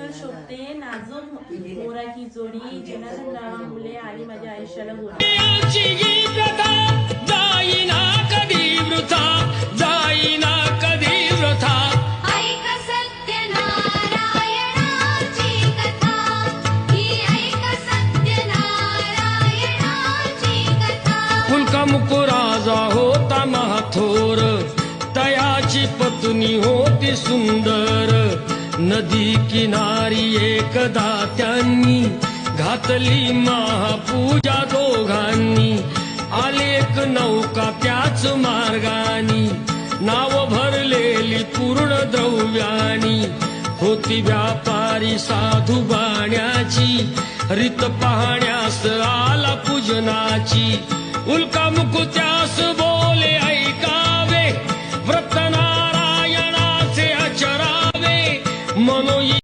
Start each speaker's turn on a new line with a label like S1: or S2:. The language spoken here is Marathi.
S1: सुंदर शोभते नाजूक मोराची जोडी जनार्दन रावा मुले आली माझ्या आयुष्याला गोडी
S2: जाईना कधी वृथा जाईना कधी वृथा
S3: ऐक सत्यनारायणाची कथा ही ऐक सत्यनारायणाची कथा
S2: फुलका मुकुराजा होता महाथोर तयाची पत्नी होती सुंदर नदी किनारी एकदा त्यांनी घातली महापूजा दोघांनी आले एक नौका त्याच मार्गानी नाव भरलेली पूर्ण द्रव्यानी होती व्यापारी साधू बाण्याची रीत पाहण्यास आला पूजनाची उल्का मुकुत्यास